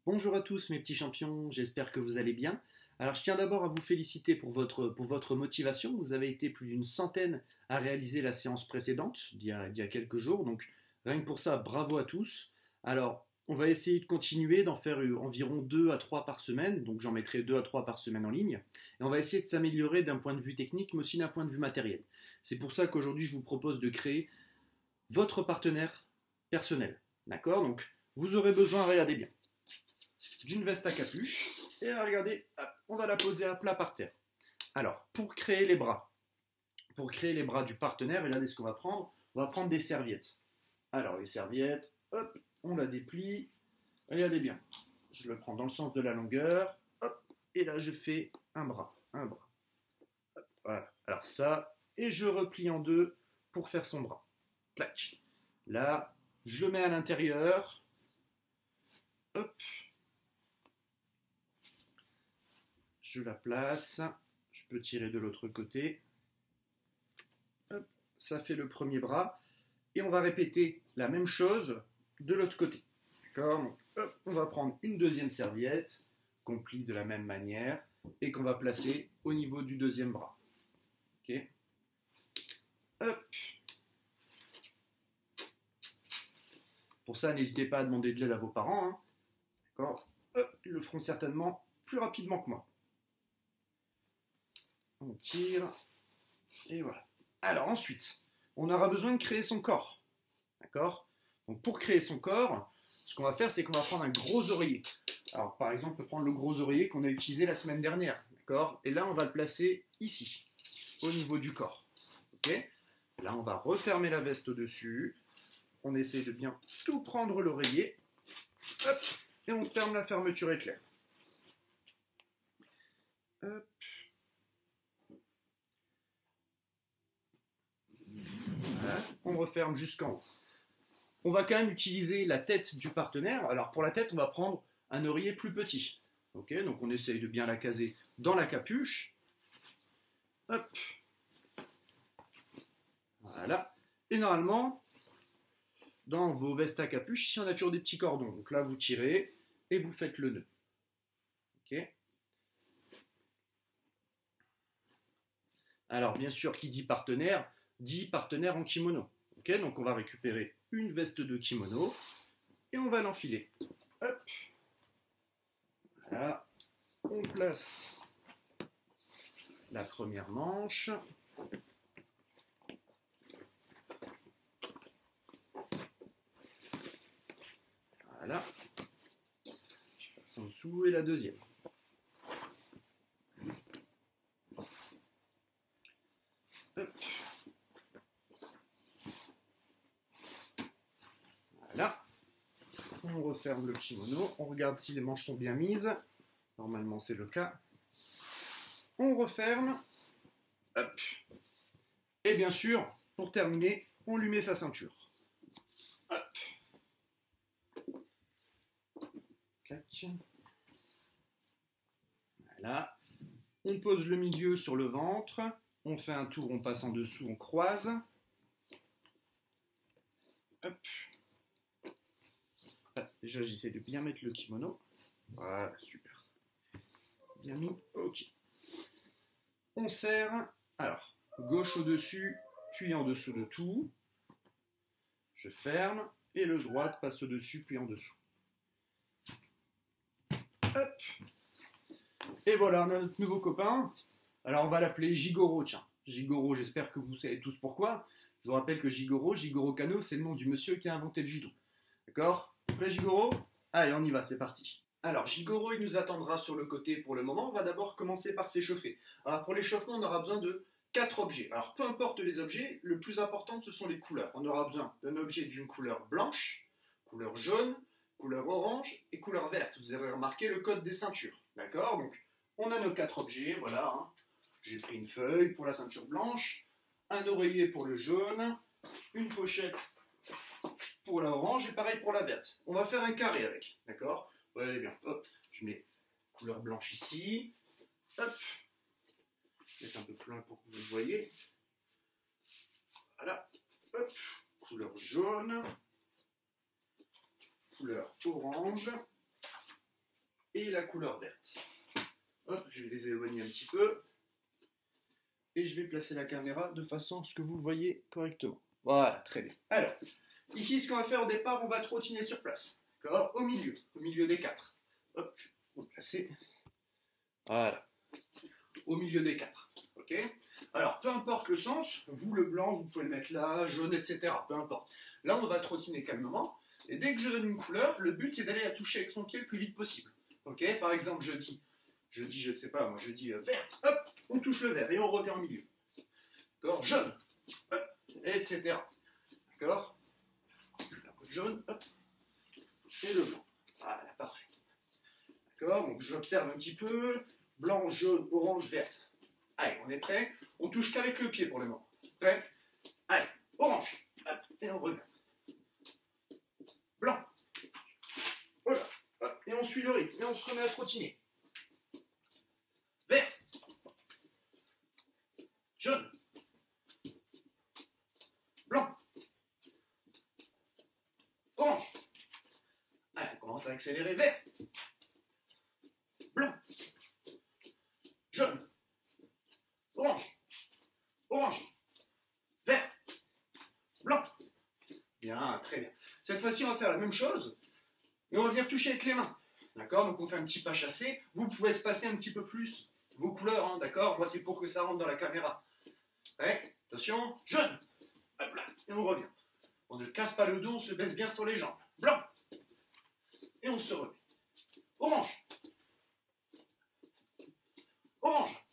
Bonjour à tous mes petits champions, j'espère que vous allez bien. Alors je tiens d'abord à vous féliciter pour votre motivation. Vous avez été plus d'une centaine à réaliser la séance précédente d'il y a quelques jours, donc rien que pour ça, bravo à tous. Alors on va essayer de continuer, d'en faire environ 2 à 3 par semaine, donc j'en mettrai 2 à 3 par semaine en ligne. Et on va essayer de s'améliorer d'un point de vue technique, mais aussi d'un point de vue matériel. C'est pour ça qu'aujourd'hui je vous propose de créer votre partenaire personnel. D'accord? Donc vous aurez besoin, regardez bien, d'une veste à capuche. Et là, regardez, hop, on va la poser à plat par terre. Alors, pour créer les bras du partenaire, regardez ce qu'on va prendre. On va prendre des serviettes. Alors, les serviettes, hop, on la déplie. Regardez bien. Je le prends dans le sens de la longueur. Hop, et là, je fais un bras. Hop, voilà. Alors ça, et je replie en deux pour faire son bras. Clac. Là, je le mets à l'intérieur. Hop. Je la place, je peux tirer de l'autre côté. Hop, ça fait le premier bras. Et on va répéter la même chose de l'autre côté. D'accord? Donc, hop, on va prendre une deuxième serviette, qu'on plie de la même manière, et qu'on va placer au niveau du deuxième bras. Ok? Hop. Pour ça, n'hésitez pas à demander de l'aide à vos parents. Hein. D'accord? Hop, ils le feront certainement plus rapidement que moi. On tire, et voilà. Alors ensuite, on aura besoin de créer son corps. D'accord? Donc pour créer son corps, ce qu'on va faire, c'est qu'on va prendre un gros oreiller. Alors par exemple, on peut prendre le gros oreiller qu'on a utilisé la semaine dernière. D'accord? Et là, on va le placer ici, au niveau du corps. Ok? Là, on va refermer la veste au-dessus. On essaie de bien tout prendre l'oreiller. Hop, et on ferme la fermeture éclair. Hop. Voilà, on referme jusqu'en haut. On va quand même utiliser la tête du partenaire. Alors pour la tête, on va prendre un oreiller plus petit. Ok, donc on essaye de bien la caser dans la capuche. Hop. Voilà. Et normalement, dans vos vestes à capuche, ici on a toujours des petits cordons. Donc là, vous tirez et vous faites le nœud. Ok. Alors bien sûr, qui dit partenaire en kimono. Okay, donc on va récupérer une veste de kimono et on va l'enfiler. Hop. Voilà. On place la première manche. Voilà. Je passe en dessous et la deuxième. Hop. Voilà. On referme le kimono. On regarde si les manches sont bien mises. Normalement, c'est le cas. On referme. Hop. Et bien sûr, pour terminer, on lui met sa ceinture. Hop. Clac. Voilà. On pose le milieu sur le ventre. On fait un tour, on passe en dessous, on croise. Hop. Ah, déjà, j'essaie de bien mettre le kimono. Voilà, super. Bien mis, ok. On serre. Alors, gauche au-dessus, puis en dessous de tout. Je ferme. Et le droite passe au-dessus, puis en dessous. Hop. Et voilà, on a notre nouveau copain. Alors, on va l'appeler Jigoro, tiens. Jigoro, j'espère que vous savez tous pourquoi. Je vous rappelle que Jigoro Kano, c'est le nom du monsieur qui a inventé le judo. D'accord? Prêt, Jigoro? Allez, on y va, c'est parti. Alors, Jigoro, il nous attendra sur le côté pour le moment. On va d'abord commencer par s'échauffer. Alors, pour l'échauffement, on aura besoin de 4 objets. Alors, peu importe les objets, le plus important, ce sont les couleurs. On aura besoin d'un objet d'une couleur blanche, couleur jaune, couleur orange et couleur verte. Vous avez remarqué le code des ceintures. D'accord? Donc, on a nos 4 objets, voilà. Hein. J'ai pris une feuille pour la ceinture blanche, un oreiller pour le jaune, une pochette pour la orange et pareil pour la verte. On va faire un carré avec, d'accord? Regardez bien, hop, je mets couleur blanche ici, hop, mettre un peu plein pour que vous le voyez. Voilà, hop, couleur jaune, couleur orange, et la couleur verte. Hop, je vais les éloigner un petit peu. Et je vais placer la caméra de façon à ce que vous voyez correctement. Voilà, très bien. Alors, ici, ce qu'on va faire au départ, on va trottiner sur place. D'accord? Au milieu des quatre. Hop, je vais placer. Voilà. Au milieu des quatre. Ok? Alors, peu importe le sens, vous le blanc, vous pouvez le mettre là, jaune, etc. Peu importe. Là, on va trottiner calmement. Et dès que je donne une couleur, le but, c'est d'aller la toucher avec son pied le plus vite possible. Ok? Par exemple, je dis, je ne sais pas, moi je dis verte, hop, on touche le vert et on revient au milieu. D'accord? Jaune, hop, etc. D'accord? Le jaune, hop, et le blanc. Voilà, parfait. D'accord? Donc j'observe un petit peu, blanc, jaune, orange, verte. Allez, on est prêt? On touche qu'avec le pied pour le moment. Prêt? Allez, orange, hop, et on revient. Blanc, voilà, hop, et on suit le rythme, et on se remet à trottiner. Vert, jaune, blanc, orange. Allez, on commence à accélérer. Vert, blanc, jaune, orange, orange, vert, blanc. Bien, très bien. Cette fois-ci, on va faire la même chose, mais on va venir toucher avec les mains. D'accord? Donc on fait un petit pas chassé. Vous pouvez espacer un petit peu plus vos couleurs, hein, d'accord? Moi, c'est pour que ça rentre dans la caméra. Ouais, attention, jaune. Hop là, et on revient. On ne casse pas le dos, on se baisse bien sur les jambes. Blanc. Et on se remet. Orange. Orange.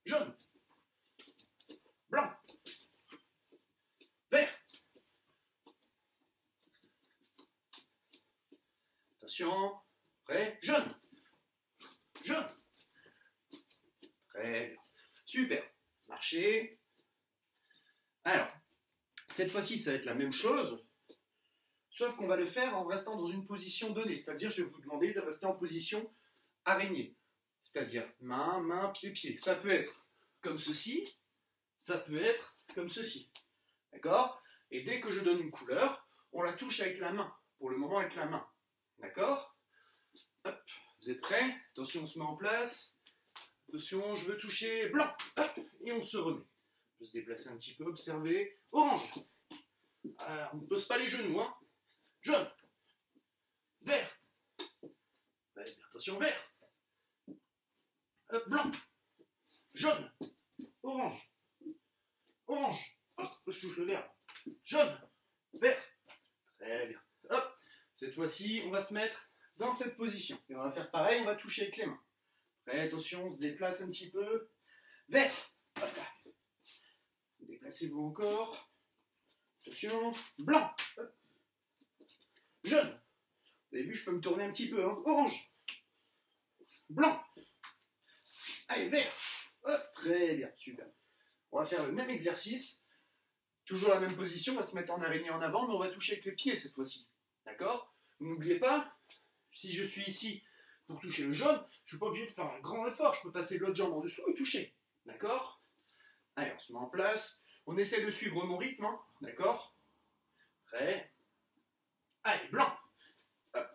Jaune. Blanc. Vert. Attention. Prêt. Jaune. Jaune. Très bien. Super. Marchez. Alors, cette fois-ci, ça va être la même chose, sauf qu'on va le faire en restant dans une position donnée. C'est-à-dire, je vais vous demander de rester en position araignée. C'est-à-dire main, main, pied, pied. Ça peut être comme ceci, ça peut être comme ceci. D'accord? Et dès que je donne une couleur, on la touche avec la main. Pour le moment, avec la main. D'accord? Hop. Vous êtes prêts? Attention, on se met en place. Attention, je veux toucher blanc. Hop. Et on se remet. On peut se déplacer un petit peu, observer. Orange. On ne pose pas les genoux, hein. Jaune. Vert. Allez, attention, vert. Blanc. Jaune. Orange. Orange. Hop, je touche le vert. Jaune. Vert. Très bien. Hop. Cette fois-ci, on va se mettre dans cette position. Et on va faire pareil, on va toucher avec les mains. Prêt, attention, on se déplace un petit peu. Vert. Hop là. Déplacez-vous encore. Attention. Blanc. Hop. Jaune. Vous avez vu, je peux me tourner un petit peu. Hein. Orange. Blanc. Allez, vert. Hop, très bien, super. On va faire le même exercice. Toujours la même position, on va se mettre en araignée en avant, mais on va toucher avec les pieds cette fois-ci. D'accord? N'oubliez pas, si je suis ici pour toucher le jaune, je ne suis pas obligé de faire un grand effort. Je peux passer de l'autre jambe en dessous et toucher. D'accord? Allez, on se met en place. On essaie de suivre mon rythme. Hein. D'accord? Prêt? Allez, blanc. Hop.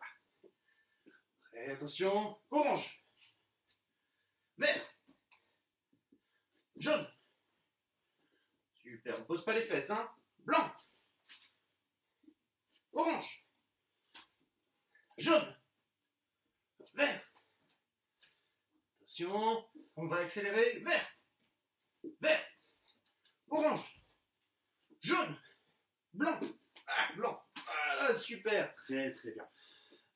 Prêt, attention. Orange. Vert. Jaune. Super, on ne pose pas les fesses, hein. Blanc. Orange. Jaune. Vert. Attention, on va accélérer. Vert. Vert. Orange. Jaune. Blanc. Ah, blanc. Voilà, super. Très, très bien.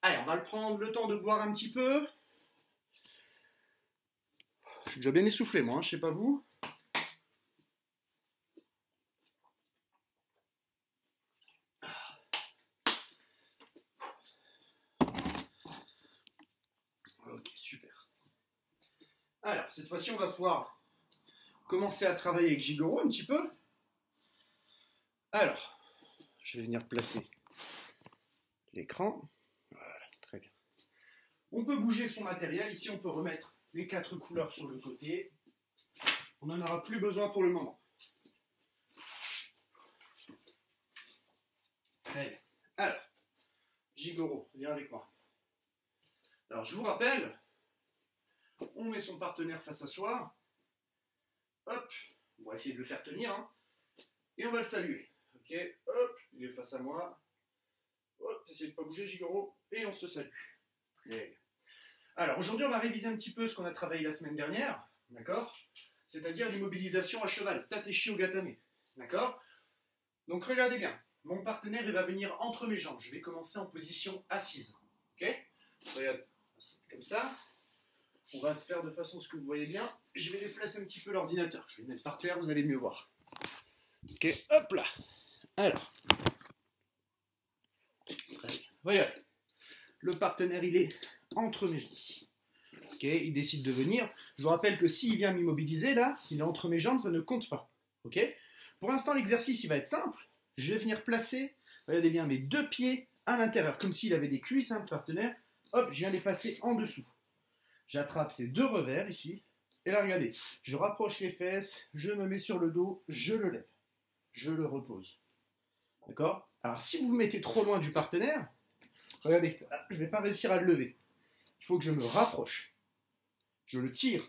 Allez, on va le prendre le temps de boire un petit peu. Je suis déjà bien essoufflé, moi, hein, je sais pas vous. Ok, super. Alors, cette fois-ci, on va pouvoir commencer à travailler avec Jigoro un petit peu. Alors, je vais venir placer l'écran. Voilà, très bien. On peut bouger son matériel. Ici, on peut remettre les 4 couleurs sur le côté. On n'en aura plus besoin pour le moment. Très bien. Alors, Jigoro, viens avec moi. Alors je vous rappelle, on met son partenaire face à soi. Hop, on va essayer de le faire tenir. Hein, et on va le saluer. Ok, hop, il est face à moi. Hop, essayez de ne pas bouger, Gigoro. Et on se salue. Très bien. Alors aujourd'hui, on va réviser un petit peu ce qu'on a travaillé la semaine dernière. D'accord? C'est-à-dire l'immobilisation à cheval, Tateshi Ogatame. D'accord? Donc regardez bien, mon partenaire il va venir entre mes jambes. Je vais commencer en position assise. Ok? Regardez, comme ça. On va faire de façon à ce que vous voyez bien. Je vais déplacer un petit peu l'ordinateur. Je vais le mettre par terre, vous allez mieux voir. Ok, hop là. Alors. Regardez. Le partenaire il est entre mes jambes. Ok, il décide de venir. Je vous rappelle que s'il vient m'immobiliser, là, il est entre mes jambes, ça ne compte pas. Ok? Pour l'instant, l'exercice, il va être simple. Je vais venir placer, regardez bien, mes deux pieds à l'intérieur, comme s'il avait des cuisses, hein, le partenaire. Hop, je viens les passer en dessous. J'attrape ces deux revers ici. Et là, regardez, je rapproche les fesses, je me mets sur le dos, je le lève. Je le repose. D'accord? Alors, si vous vous mettez trop loin du partenaire, regardez, je ne vais pas réussir à le lever. Il faut que je me rapproche. Je le tire.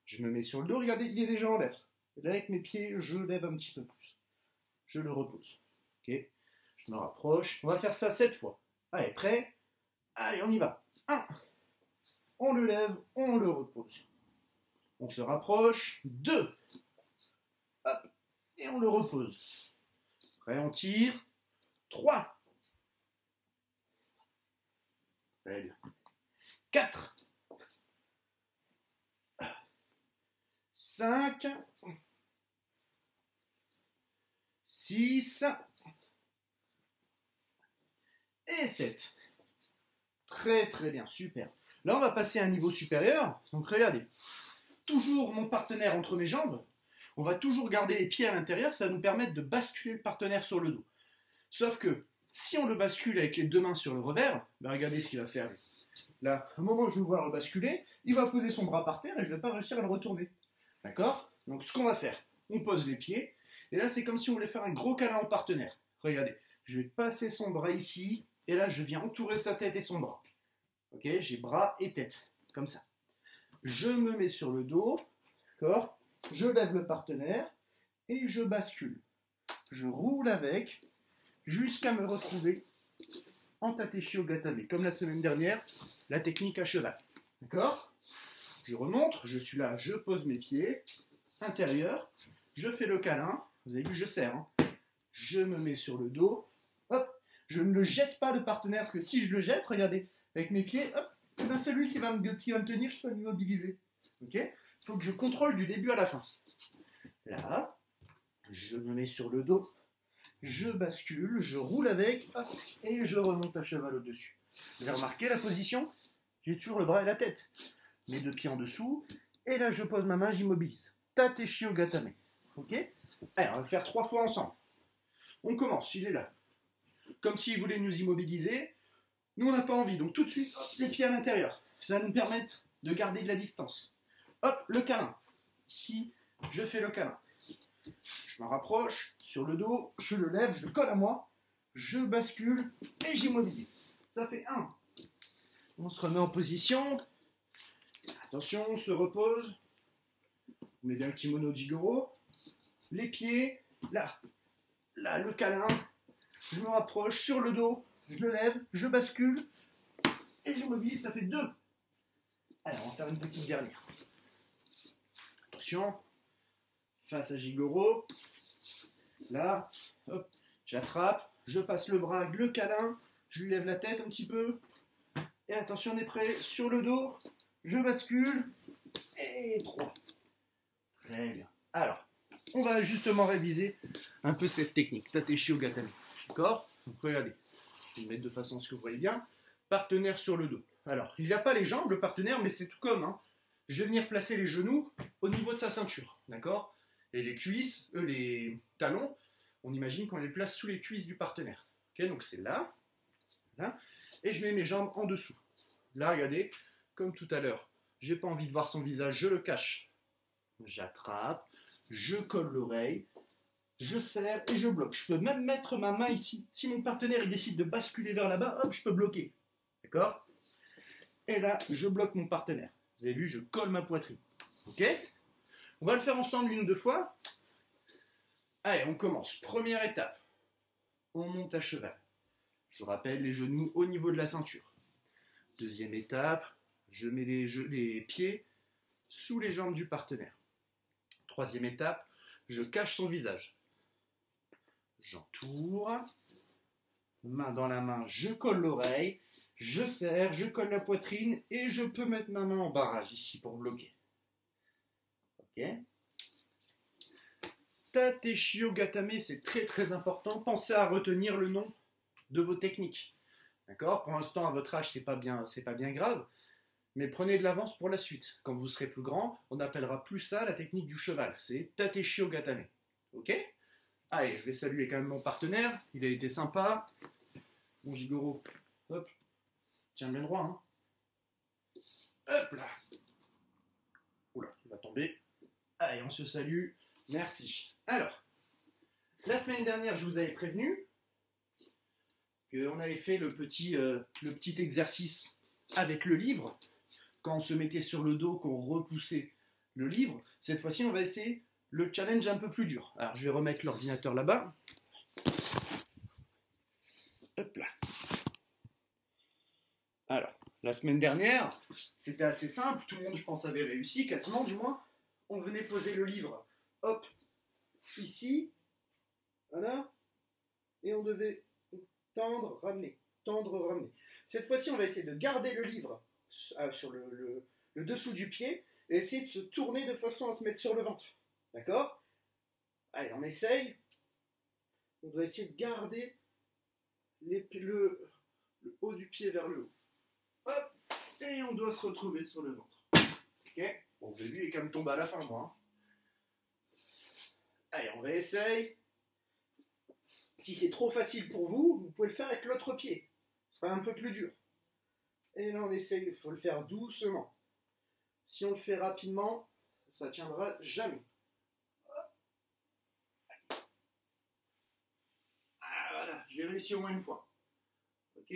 Je me mets sur le dos, regardez, il est déjà en l'air. Là, avec mes pieds, je lève un petit peu plus. Je le repose. Ok? Je me rapproche. On va faire ça 7 fois. Allez, prêt? Allez, on y va. 1. On le lève, on le repose. On se rapproche. 2. Hop. Et on le repose. Prêt, on tire. 3. Très bien. 4. 5, 6 et 7. Très très bien, super. Là on va passer à un niveau supérieur. Donc regardez, toujours mon partenaire entre mes jambes. On va toujours garder les pieds à l'intérieur, ça va nous permettre de basculer le partenaire sur le dos. Sauf que si on le bascule avec les deux mains sur le revers, ben regardez ce qu'il va faire. Là, au moment où je vais voir le basculer, il va poser son bras par terre et je ne vais pas réussir à le retourner. D'accord? Donc ce qu'on va faire, on pose les pieds, et là c'est comme si on voulait faire un gros câlin au partenaire. Regardez, je vais passer son bras ici, et là je viens entourer sa tête et son bras. Ok? J'ai bras et tête, comme ça. Je me mets sur le dos, d'accord? Je lève le partenaire, et je bascule. Je roule avec, jusqu'à me retrouver en Tateshi Ogatame, comme la semaine dernière, la technique à cheval. D'accord? Je remonte, je suis là, je pose mes pieds, intérieur, je fais le câlin, vous avez vu, je serre, hein. Je me mets sur le dos, hop, je ne le jette pas le partenaire, parce que si je le jette, regardez, avec mes pieds, hop, c'est lui qui va me tenir, je peux m'immobiliser. Ok? Il faut que je contrôle du début à la fin. Là, je me mets sur le dos, je bascule, je roule avec, hop, et je remonte à cheval au-dessus. Vous avez remarqué la position? J'ai toujours le bras et la tête. Mes deux pieds en dessous, et là je pose ma main, j'immobilise. Tateshi Ogatame. Ok? Allez, on va le faire 3 fois ensemble. On commence, il est là. Comme s'il voulait nous immobiliser. Nous on n'a pas envie, donc tout de suite, hop, les pieds à l'intérieur. Ça va nous permettre de garder de la distance. Hop, le câlin. Ici, je fais le câlin. Je me rapproche, sur le dos, je le lève, je le colle à moi, je bascule, et j'immobilise. Ça fait 1. On se remet en position. Attention, on se repose. On met bien le kimono de Jigoro. Les pieds, là, le câlin. Je me rapproche sur le dos, je le lève, je bascule et je mobilise, ça fait 2. Allez, on va faire une petite dernière. Attention, face à Jigoro. Là, hop, j'attrape, je passe le bras, le câlin, je lui lève la tête un petit peu. Et attention, on est prêt, sur le dos. Je bascule, et 3. Très bien. Alors, on va justement réviser un peu cette technique, Tateshi Ogatame. D'accord? Donc regardez, je vais le mettre de façon à ce que vous voyez bien. Partenaire sur le dos. Alors, il n'a pas les jambes, le partenaire, mais c'est tout comme. Hein. Je vais venir placer les genoux au niveau de sa ceinture. D'accord? Et les cuisses, les talons, on imagine qu'on les place sous les cuisses du partenaire. Ok? Donc c'est là, là, et je mets mes jambes en dessous. Là, regardez, comme tout à l'heure, j'ai pas envie de voir son visage, je le cache. J'attrape, je colle l'oreille, je serre et je bloque. Je peux même mettre ma main ici. Si mon partenaire il décide de basculer vers là-bas, hop, je peux bloquer. D'accord? Et là, je bloque mon partenaire. Vous avez vu, je colle ma poitrine. Ok? On va le faire ensemble une ou deux fois. Allez, on commence. Première étape. On monte à cheval. Je vous rappelle les genoux au niveau de la ceinture. Deuxième étape, je mets les pieds sous les jambes du partenaire. Troisième étape, je cache son visage. J'entoure. Main dans la main, je colle l'oreille. Je serre, je colle la poitrine et je peux mettre ma main en barrage ici pour bloquer. Ok? Tateshio Gatame, c'est très très important. Pensez à retenir le nom de vos techniques. D'accord? Pour l'instant, à votre âge, c'est pas bien grave. Mais prenez de l'avance pour la suite. Quand vous serez plus grand, on n'appellera plus ça la technique du cheval. C'est Tateshio Gatame. Ok? Allez, je vais saluer quand même mon partenaire. Il a été sympa. Bon, Jigoro, hop. Tiens bien droit, hein. Hop là. Oula, il va tomber. Allez, on se salue. Merci. Alors, la semaine dernière, je vous avais prévenu qu'on avait fait le petit exercice avec le livre. Quand on se mettait sur le dos, qu'on repoussait le livre. Cette fois-ci, on va essayer le challenge un peu plus dur. Alors, je vais remettre l'ordinateur là-bas. Hop là. Alors, la semaine dernière, c'était assez simple. Tout le monde, je pense, avait réussi, quasiment du moins. On venait poser le livre, hop, ici, voilà, et on devait tendre, ramener, tendre, ramener. Cette fois-ci, on va essayer de garder le livre sur le dessous du pied et essayer de se tourner de façon à se mettre sur le ventre. D'accord? Allez, on essaye. On doit essayer de garder le haut du pied vers le haut. Hop, et on doit se retrouver sur le ventre. Ok? Bon, vous avez vu, il est quand même tombé à la fin, moi. Hein. Allez, on réessaye. Si c'est trop facile pour vous, vous pouvez le faire avec l'autre pied. Ce sera un peu plus dur. Et là, on essaye, il faut le faire doucement. Si on le fait rapidement, ça ne tiendra jamais. Ah, voilà, j'ai réussi au moins une fois. Ok?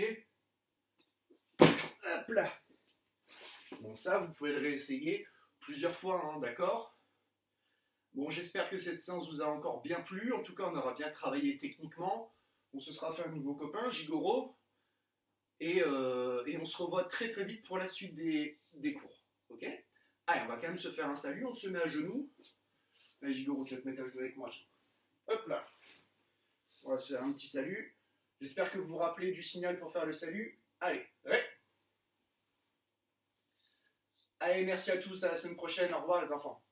Hop là. Bon, ça, vous pouvez le réessayer plusieurs fois, hein, d'accord? Bon, j'espère que cette séance vous a encore bien plu. En tout cas, on aura bien travaillé techniquement. On se sera fait un nouveau copain, Jigoro. Et on se revoit très très vite pour la suite des cours. Ok? Allez, on va quand même se faire un salut. On se met à genoux. Allez, Jigoro, tu vas te mettre à genoux avec moi. Hop là. On va se faire un petit salut. J'espère que vous vous rappelez du signal pour faire le salut. Allez, ouais. Allez, merci à tous. À la semaine prochaine. Au revoir les enfants.